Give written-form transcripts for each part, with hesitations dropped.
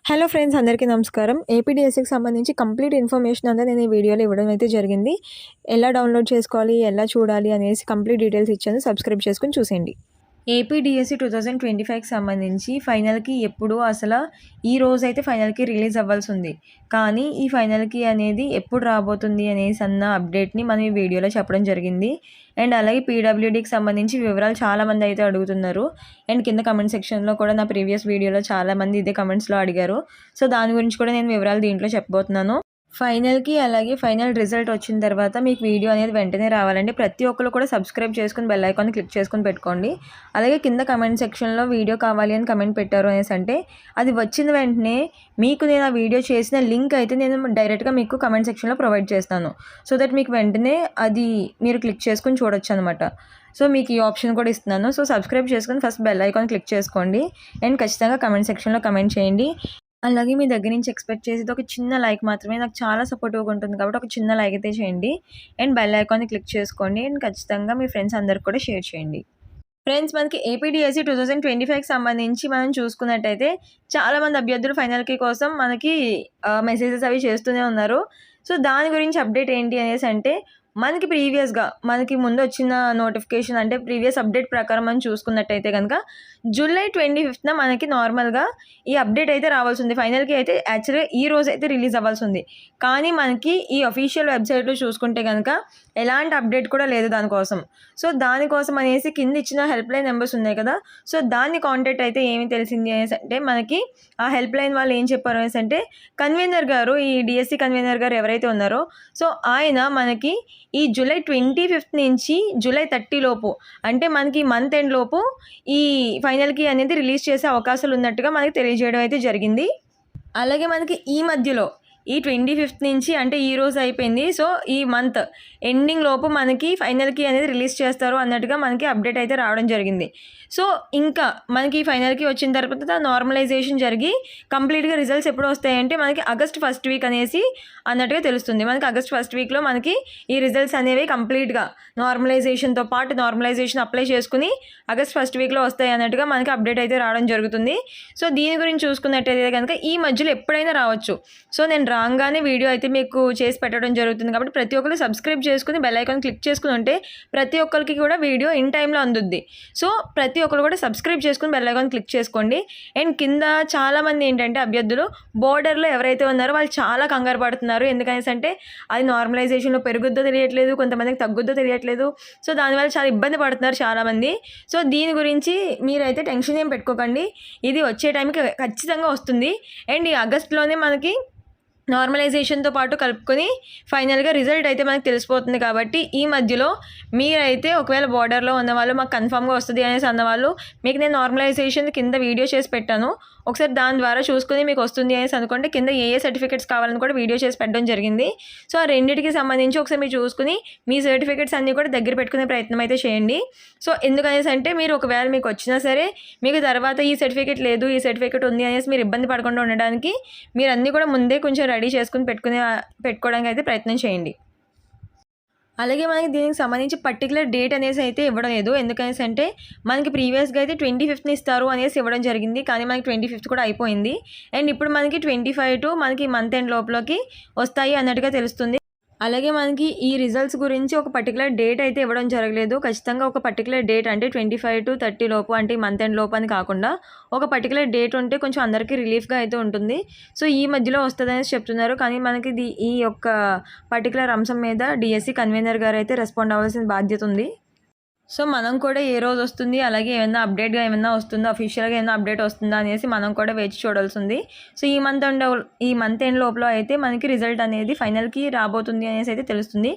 Hello friends, అందరికీ నమస్కారం. ఏపీడీఎస్సీకి సంబంధించి కంప్లీట్ ఇన్ఫర్మేషన్ అంతా నేను ఈ వీడియోలో ఇవ్వడం అయితే జరిగింది. ఎలా డౌన్లోడ్ చేసుకోవాలి, ఎలా చూడాలి అనేసి కంప్లీట్ డీటెయిల్స్ ఇచ్చాను. సబ్స్క్రైబ్ చేసుకొని చూసేయండి. ఏపీడీఎస్సీ 2025కి సంబంధించి ఫైనల్కి ఎప్పుడు అసలు ఈ రోజు అయితే ఫైనల్కి రిలీజ్ అవ్వాల్సి ఉంది. కానీ ఈ ఫైనల్కి అనేది ఎప్పుడు రాబోతుంది అనేసి అన్న అప్డేట్ని మనం ఈ వీడియోలో చెప్పడం జరిగింది. అండ్ అలాగే పీడబ్ల్యూడీకి సంబంధించి వివరాలు చాలామంది అయితే అడుగుతున్నారు. అండ్ కింద కమెంట్ సెక్షన్లో కూడా నా ప్రీవియస్ వీడియోలో చాలామంది ఇదే కమెంట్స్లో అడిగారు. సో దాని గురించి కూడా నేను వివరాలు దీంట్లో చెప్పబోతున్నాను. ఫైనల్కి అలాగే ఫైనల్ రిజల్ట్ వచ్చిన తర్వాత మీకు వీడియో అనేది వెంటనే రావాలంటే ప్రతి ఒక్కరు కూడా సబ్స్క్రైబ్ చేసుకుని బెల్ ఐకాన్ని క్లిక్ చేసుకుని పెట్టుకోండి. అలాగే కింద కమెంట్ సెక్షన్లో వీడియో కావాలి అని కమెంట్ పెట్టారు అనేసి అంటే అది వచ్చిన వెంటనే మీకు నేను ఆ వీడియో చేసిన లింక్ అయితే నేను డైరెక్ట్గా మీకు కమెంట్ సెక్షన్లో ప్రొవైడ్ చేస్తాను. సో దట్ మీకు వెంటనే అది మీరు క్లిక్ చేసుకుని చూడొచ్చు అనమాట. సో మీకు ఈ ఆప్షన్ కూడా ఇస్తున్నాను. సో సబ్స్క్రైబ్ చేసుకుని ఫస్ట్ బెల్ ఐకాన్ క్లిక్ చేసుకోండి. అండ్ ఖచ్చితంగా కమెంట్ సెక్షన్లో కమెంట్ చేయండి. అలాగే మీ దగ్గర నుంచి ఎక్స్పెక్ట్ చేసేది ఒక చిన్న లైక్ మాత్రమే. నాకు చాలా సపోర్టివ్గా ఉంటుంది కాబట్టి ఒక చిన్న లైక్ అయితే చేయండి. అండ్ బెల్ ఐకాన్ని క్లిక్ చేసుకోండి. అండ్ ఖచ్చితంగా మీ ఫ్రెండ్స్ అందరికి కూడా షేర్ చేయండి. ఫ్రెండ్స్, మనకి ఏపీడీఎస్సీ 2025కి సంబంధించి మనం చూసుకున్నట్టయితే చాలామంది అభ్యర్థులు ఫైనల్కి కోసం మనకి మెసేజెస్ అవి చేస్తూనే ఉన్నారు. సో దాని గురించి అప్డేట్ ఏంటి అనేసి అంటే మనకి ప్రీవియస్గా మనకి ముందు వచ్చిన నోటిఫికేషన్ అంటే ప్రీవియస్ అప్డేట్ ప్రకారం మనం చూసుకున్నట్టయితే కనుక జూలై 25న మనకి నార్మల్గా ఈ అప్డేట్ అయితే రావాల్సి ఉంది. ఫైనల్కి అయితే యాక్చువల్గా ఈ రోజు అయితే రిలీజ్ అవ్వాల్సి ఉంది. కానీ మనకి ఈ అఫీషియల్ వెబ్సైట్లో చూసుకుంటే కనుక ఎలాంటి అప్డేట్ కూడా లేదు దానికోసం. సో దానికోసం అనేసి కింద ఇచ్చిన హెల్ప్ లైన్ నెంబర్స్ ఉన్నాయి కదా, సో దాన్ని కాంటాక్ట్ అయితే ఏమి తెలిసింది అనేసి అంటే మనకి ఆ హెల్ప్ లైన్ వాళ్ళు ఏం చెప్పారు అనేసి అంటే కన్వీనర్ గారు, ఈ డిఎస్సి కన్వీనర్ గారు ఎవరైతే ఉన్నారో సో ఆయన మనకి ఈ జూలై 25 నుంచి జూలై 30 లోపు అంటే మనకి మంత్ ఎండ్ లోపు ఈ ఫైనల్కి అనేది రిలీజ్ చేసే అవకాశాలు ఉన్నట్టుగా మనకి తెలియజేయడం అయితే జరిగింది. అలాగే మనకి ఈ మధ్యలో ఈ 25 నుంచి అంటే ఈ రోజు అయిపోయింది. సో ఈ మంత్ ఎండింగ్ లోపు మనకి ఫైనల్కి అనేది రిలీజ్ చేస్తారు అన్నట్టుగా మనకి అప్డేట్ అయితే రావడం జరిగింది. సో ఇంకా మనకి ఫైనల్కి వచ్చిన తర్వాత నార్మలైజేషన్ జరిగి కంప్లీట్గా రిజల్ట్స్ ఎప్పుడు వస్తాయంటే మనకి ఆగస్ట్ 1st వీక్ అనేసి అన్నట్టుగా తెలుస్తుంది. మనకి ఆగస్ట్ 1st వీక్లో మనకి ఈ రిజల్ట్స్ అనేవి కంప్లీట్గా నార్మలైజేషన్తో పాటు నార్మలైజేషన్ అప్లై చేసుకుని ఆగస్ట్ 1st వీక్లో వస్తాయి అన్నట్టుగా మనకి అప్డేట్ అయితే రావడం జరుగుతుంది. సో దీని గురించి చూసుకున్నట్టయితే కనుక ఈ మధ్యలో ఎప్పుడైనా రావచ్చు. సో నేను రాగానే వీడియో అయితే మీకు చేసి పెట్టడం జరుగుతుంది కాబట్టి ప్రతి ఒక్కరు సబ్స్క్రైబ్ చేసుకుని బెల్ ఐకాన్ క్లిక్ చేసుకుని ఉంటే ప్రతి ఒక్కరికి కూడా వీడియో ఇన్ టైంలో అందుద్ది. సో ప్రతి ఒక్కరు కూడా సబ్స్క్రైబ్ చేసుకుని బెల్ ఐకాన్ క్లిక్ చేసుకోండి. అండ్ కింద చాలామంది ఏంటంటే అభ్యర్థులు బోర్డర్లో ఎవరైతే ఉన్నారో వాళ్ళు చాలా కంగారు పడుతున్నారు. ఎందుకనేసి అంటే అది నార్మలైజేషన్లో పెరుగుద్దో తెలియట్లేదు, కొంతమందికి తగ్గుద్దో తెలియట్లేదు. సో దానివల్ల చాలా ఇబ్బంది పడుతున్నారు చాలామంది. సో దీని గురించి మీరైతే టెన్షన్ ఏం పెట్టుకోకండి. ఇది వచ్చే టైంకి ఖచ్చితంగా వస్తుంది. అండ్ ఈ ఆగస్ట్లోనే మనకి నార్మలైజేషన్తో పాటు కలుపుకొని ఫైనల్గా రిజల్ట్ అయితే మనకు తెలిసిపోతుంది. కాబట్టి ఈ మధ్యలో మీరైతే ఒకవేళ బార్డర్లో ఉన్నవాళ్ళు మాకు కన్ఫామ్గా వస్తుంది అనేసి అన్నవాళ్ళు మీకు నేను నార్మలైజేషన్ కింద వీడియో చేసి పెట్టాను, ఒకసారి దాని ద్వారా చూసుకుని మీకు వస్తుంది అనేసి అనుకోండి. కింద ఏ సర్టిఫికేట్స్ కావాలని కూడా వీడియో చేసి పెట్టడం జరిగింది. సో ఆ రెండింటికి సంబంధించి ఒకసారి మీరు చూసుకుని మీ సర్టిఫికేట్స్ అన్నీ కూడా దగ్గర పెట్టుకునే ప్రయత్నం అయితే చేయండి. సో ఎందుకనేసి అంటే మీరు ఒకవేళ మీకు వచ్చినా సరే మీకు తర్వాత ఈ సర్టిఫికేట్ లేదు, ఈ సర్టిఫికేట్ ఉంది అనేసి మీరు ఇబ్బంది పడకుండా ఉండడానికి మీరు అన్నీ కూడా ముందే కొంచెం రెడీ చేసుకుని పెట్టుకోవడానికి అయితే ప్రయత్నం చేయండి. అలాగే మనకి దీనికి సంబంధించి పర్టికులర్ డేట్ అనేసి అయితే ఇవ్వడం లేదు. ఎందుకనేసి అంటే మనకి ప్రీవియస్గా అయితే 25th ఇస్తారు అనేసి ఇవ్వడం జరిగింది. కానీ మనకి 25th కూడా అయిపోయింది. అండ్ ఇప్పుడు మనకి 25 మనకి మంత్ ఎండ్ లోపలికి వస్తాయి అన్నట్టుగా తెలుస్తుంది. అలాగే మనకి ఈ రిజల్ట్స్ గురించి ఒక పర్టికులర్ డేట్ అయితే ఇవ్వడం జరగలేదు. ఖచ్చితంగా ఒక పర్టికులర్ డేట్ అంటే 25 to 30 లోపు అంటే ఈ మంత్ ఎండ్ లోపు అని కాకుండా ఒక పర్టికులర్ డేట్ ఉంటే కొంచెం అందరికీ రిలీఫ్గా అయితే ఉంటుంది. సో ఈ మధ్యలో వస్తుంది అనేసి చెప్తున్నారు. కానీ మనకి ఈ యొక్క పర్టికులర్ అంశం మీద డిఎస్సి కన్వీనర్ గారు అయితే రెస్పాండ్ అవ్వాల్సిన బాధ్యత ఉంది. సో మనం కూడా ఏ రోజు వస్తుంది, అలాగే ఏమైనా అప్డేట్గా ఏమైనా వస్తుందో, అఫీషియల్గా ఏమైనా అప్డేట్ వస్తుందా అనేసి మనం కూడా వేచి చూడాల్సి ఉంది. సో ఈ మంత్ ఎండ్ లోపల అయితే మనకి రిజల్ట్ అనేది ఫైనల్కి రాబోతుంది అనేసి అయితే తెలుస్తుంది.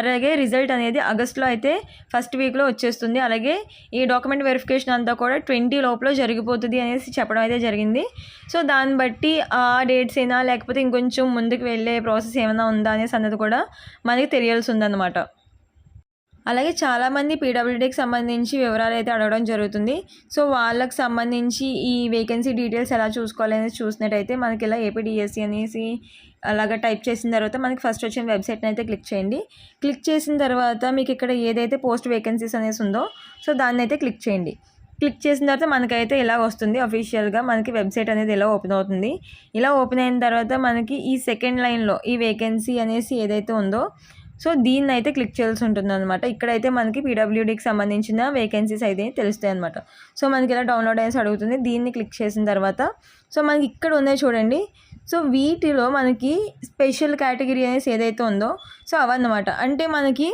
అలాగే రిజల్ట్ అనేది ఆగస్ట్లో అయితే 1st వీక్లో వచ్చేస్తుంది. అలాగే ఈ డాక్యుమెంట్ వెరిఫికేషన్ అంతా కూడా 20 లోపల జరిగిపోతుంది అనేసి చెప్పడం అయితే జరిగింది. సో దాన్ని బట్టి ఆ డేట్స్ అయినా లేకపోతే ఇంకొంచెం ముందుకు వెళ్ళే ప్రాసెస్ ఏమైనా ఉందా అనేసి అన్నది కూడా మనకి తెలియాల్సి ఉందన్నమాట. అలాగే చాలామంది పీడబ్ల్యూడీకి సంబంధించి వివరాలు అయితే అడగడం జరుగుతుంది. సో వాళ్ళకి సంబంధించి ఈ వేకెన్సీ డీటెయిల్స్ ఎలా చూసుకోవాలి అనేది చూసినట్టయితే మనకి ఇలా ఏపీడీఎస్సీ అనేసి అలాగా టైప్ చేసిన తర్వాత మనకి ఫస్ట్ వచ్చిన వెబ్సైట్ని అయితే క్లిక్ చేయండి. క్లిక్ చేసిన తర్వాత మీకు ఇక్కడ ఏదైతే పోస్ట్ వేకెన్సీస్ అనేసి ఉందో సో దాన్ని అయితే క్లిక్ చేయండి. క్లిక్ చేసిన తర్వాత మనకైతే ఇలా వస్తుంది. అఫీషియల్‌గా మనకి వెబ్సైట్ అనేది ఇలా ఓపెన్ అవుతుంది. ఇలా ఓపెన్ అయిన తర్వాత మనకి ఈ సెకండ్ లైన్‌లో ఈ వేకెన్సీ అనేసి ఏదైతే ఉందో సో దీన్నైతే క్లిక్ చేయాల్సి ఉంటుందన్నమాట. ఇక్కడైతే మనకి పీడబ్ల్యూడీకి సంబంధించిన వేకెన్సీస్ అయితే తెలుస్తాయి అనమాట. సో మనకి ఇలా డౌన్లోడ్ అనేసి అడుగుతుంది. దీన్ని క్లిక్ చేసిన తర్వాత సో మనకి ఇక్కడ ఉన్నాయి చూడండి. సో వీటిలో మనకి స్పెషల్ కేటగిరీ అనేసి ఏదైతే ఉందో సో అవన్నమాట. అంటే మనకి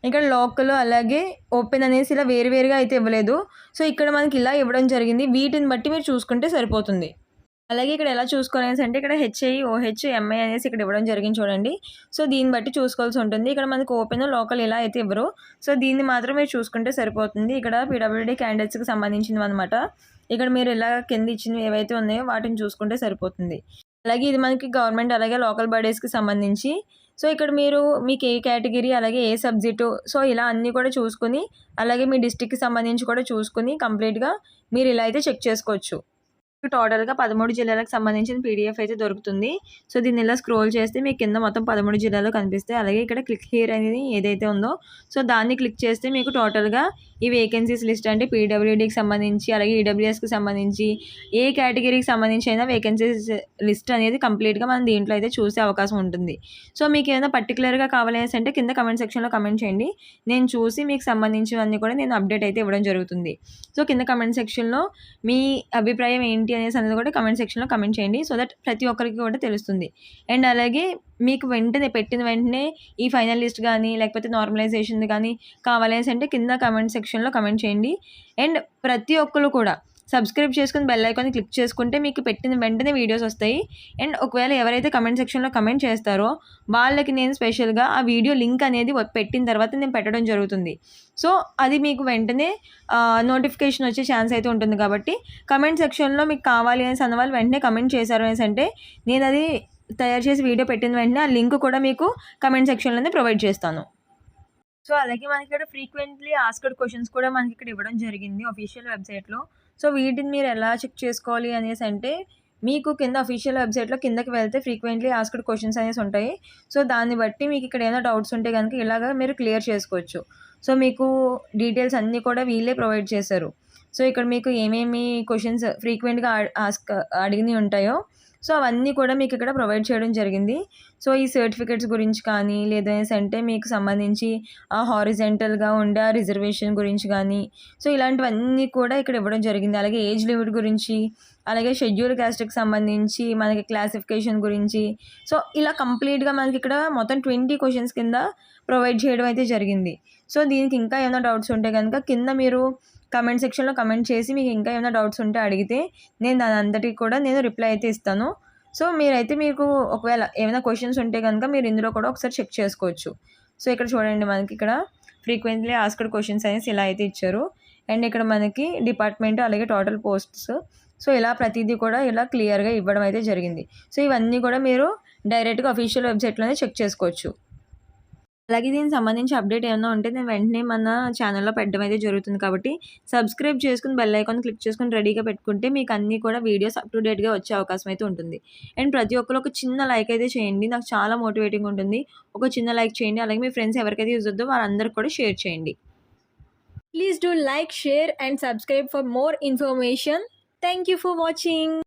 ఇక్కడ లోకల్ అలాగే ఓపెన్ అనేసి ఇలా వేరువేరుగా అయితే ఇవ్వలేదు. సో ఇక్కడ మనకి ఇలా ఇవ్వడం జరిగింది. వీటిని బట్టి మీరు చూసుకుంటే సరిపోతుంది. అలాగే ఇక్కడ ఎలా చూసుకోవాలనేసి అంటే ఇక్కడ హెచ్ఐ, ఓహెచ్, ఎంఐ అనేసి ఇక్కడ ఇవ్వడం జరిగింది చూడండి. సో దీన్ని బట్టి చూసుకోవాల్సి ఉంటుంది. ఇక్కడ మనకి ఓపెన్, లోకల్ ఇలా అయితే ఇవ్వరు. సో దీన్ని మాత్రం మీరు చూసుకుంటే సరిపోతుంది. ఇక్కడ పీడబ్ల్యూడీ క్యాండిడేట్స్కి సంబంధించినవి అనమాట. ఇక్కడ మీరు ఇలా కింద ఇచ్చినవి ఏవైతే ఉన్నాయో వాటిని చూసుకుంటే సరిపోతుంది. అలాగే ఇది మనకి గవర్నమెంట్ అలాగే లోకల్ బాడీస్కి సంబంధించి. సో ఇక్కడ మీరు మీకు ఏ కేటగిరీ అలాగే ఏ సబ్జెక్టు సో ఇలా అన్నీ కూడా చూసుకుని అలాగే మీ డిస్ట్రిక్ట్కి సంబంధించి కూడా చూసుకుని కంప్లీట్గా మీరు ఇలా అయితే చెక్ చేసుకోవచ్చు. టోటల్గా 13 జిల్లాలకు సంబంధించిన పీడిఎఫ్ అయితే దొరుకుతుంది. సో దీన్ని ఇలా స్క్రోల్ చేస్తే మీకు కింద మొత్తం 13 జిల్లాలు కనిపిస్తాయి. అలాగే ఇక్కడ క్లిక్ హియర్ అనేది ఏదైతే ఉందో సో దాన్ని క్లిక్ చేస్తే మీకు టోటల్గా ఈ వేకెన్సీస్ లిస్ట్ అంటే పీడబ్ల్యూడీకి సంబంధించి అలాగే ఈడబ్ల్యూఎస్కి సంబంధించి ఏ కేటగిరీకి సంబంధించి అయినా వేకెన్సీస్ లిస్ట్ అనేది కంప్లీట్గా మనం దీంట్లో అయితే చూసే అవకాశం ఉంటుంది. సో మీకు ఏదైనా పర్టికులర్గా కావాలనేసి అంటే కింద కమెంట్ సెక్షన్లో కమెంట్ చేయండి. నేను చూసి మీకు సంబంధించినవన్నీ కూడా నేను అప్డేట్ అయితే ఇవ్వడం జరుగుతుంది. సో కింద కమెంట్ సెక్షన్లో మీ అభిప్రాయం ఏంటి అనేసి అనేది కూడా కమెంట్ సెక్షన్లో కమెంట్ చేయండి. సో దట్ ప్రతి ఒక్కరికి కూడా తెలుస్తుంది. అండ్ అలాగే మీకు వెంటనే పెట్టిన వెంటనే ఈ ఫైనల్ లిస్ట్ కానీ లేకపోతే నార్మలైజేషన్ కానీ కావాలనేసి అంటే కింద కమెంట్ సెక్షన్లో కమెంట్ చేయండి. అండ్ ప్రతి ఒక్కరు కూడా సబ్స్క్రైబ్ చేసుకుని బెల్ ఐకాన్ని క్లిక్ చేసుకుంటే మీకు పెట్టిన వెంటనే వీడియోస్ వస్తాయి. అండ్ ఒకవేళ ఎవరైతే కమెంట్ సెక్షన్లో కమెంట్ చేస్తారో వాళ్ళకి నేను స్పెషల్గా ఆ వీడియో లింక్ అనేది పెట్టిన తర్వాత నేను పెట్టడం జరుగుతుంది. సో అది మీకు వెంటనే నోటిఫికేషన్ వచ్చే ఛాన్స్ అయితే ఉంటుంది. కాబట్టి కమెంట్ సెక్షన్లో మీకు కావాలి అనేసి అన్నవాళ్ళు వెంటనే కమెంట్ చేశారు అనేసి అంటే నేను అది తయారు చేసి వీడియో పెట్టిన వెంటనే ఆ లింక్ కూడా మీకు కమెంట్ సెక్షన్లోనే ప్రొవైడ్ చేస్తాను. సో అలాగే మనకి ఇక్కడ ఫ్రీక్వెంట్లీ ఆస్క్డ్ క్వశ్చన్స్ కూడా మనకి ఇక్కడ ఇవ్వడం జరిగింది అఫీషియల్ వెబ్సైట్లో. సో వీటిని మీరు ఎలా చెక్ చేసుకోవాలి అనేసి అంటే మీకు కింద అఫీషియల్ వెబ్సైట్లో కిందకి వెళ్తే ఫ్రీక్వెంట్లీ ఆస్క్డ్ క్వశ్చన్స్ అనేసి ఉంటాయి. సో దాన్ని బట్టి మీకు ఇక్కడ ఏమైనా డౌట్స్ ఉంటే కనుక ఇలాగ మీరు క్లియర్ చేసుకోవచ్చు. సో మీకు డీటెయిల్స్ అన్నీ కూడా వీళ్ళే ప్రొవైడ్ చేశారు. సో ఇక్కడ మీకు ఏమేమి క్వశ్చన్స్ ఫ్రీక్వెంట్గా అడిగినవి ఉంటాయో సో అవన్నీ కూడా మీకు ఇక్కడ ప్రొవైడ్ చేయడం జరిగింది. సో ఈ సర్టిఫికేట్స్ గురించి కానీ లేదనేసి అంటే మీకు సంబంధించి హారిజెంటల్గా ఉండే రిజర్వేషన్ గురించి కానీ సో ఇలాంటివన్నీ కూడా ఇక్కడ ఇవ్వడం జరిగింది. అలాగే ఏజ్ లిమిట్ గురించి అలాగే షెడ్యూల్ క్యాస్ట్కి సంబంధించి మనకి క్లాసిఫికేషన్ గురించి సో ఇలా కంప్లీట్గా మనకి ఇక్కడ మొత్తం 20 క్వశ్చన్స్ కింద ప్రొవైడ్ చేయడం అయితే జరిగింది. సో దీనికి ఇంకా ఏమైనా డౌట్స్ ఉంటే కనుక కింద మీరు కమెంట్ సెక్షన్లో కమెంట్ చేసి మీకు ఇంకా ఏమైనా డౌట్స్ ఉంటే అడిగితే నేను దాని అంతటికి కూడా నేను రిప్లై అయితే ఇస్తాను. సో మీరైతే మీకు ఒకవేళ ఏమైనా క్వశ్చన్స్ ఉంటే కనుక మీరు ఇందులో కూడా ఒకసారి చెక్ చేసుకోవచ్చు. సో ఇక్కడ చూడండి మనకి ఇక్కడ ఫ్రీక్వెంట్లీ ఆస్క్డ్ క్వశ్చన్స్ అనేసి ఇలా అయితే ఇచ్చారు. అండ్ ఇక్కడ మనకి డిపార్ట్మెంట్ అలాగే టోటల్ పోస్ట్స్ సో ఇలా ప్రతిదీ కూడా ఇలా క్లియర్గా ఇవ్వడం అయితే జరిగింది. సో ఇవన్నీ కూడా మీరు డైరెక్ట్గా అఫీషియల్ వెబ్సైట్లోనే చెక్ చేసుకోవచ్చు. అలాగే దీనికి సంబంధించి అప్డేట్ ఏమైనా ఉంటే నేను వెంటనే మన ఛానల్లో పెట్టడం అయితే జరుగుతుంది. కాబట్టి సబ్స్క్రైబ్ చేసుకుని బెల్ ఐకాన్ క్లిక్ చేసుకుని రెడీగా పెట్టుకుంటే మీకు అన్నీ కూడా వీడియోస్ అప్ టు డేట్గా వచ్చే అవకాశం అయితే ఉంటుంది. అండ్ ప్రతి ఒక్కరు ఒక చిన్న లైక్ అయితే చేయండి. నాకు చాలా మోటివేటింగ్ ఉంటుంది. ఒక చిన్న లైక్ చేయండి. అలాగే మీ ఫ్రెండ్స్ ఎవరికైతే యూజ్ అవుతుందో వాళ్ళందరికీ కూడా షేర్ చేయండి. Please do like, share and subscribe for more information. Thank you for watching.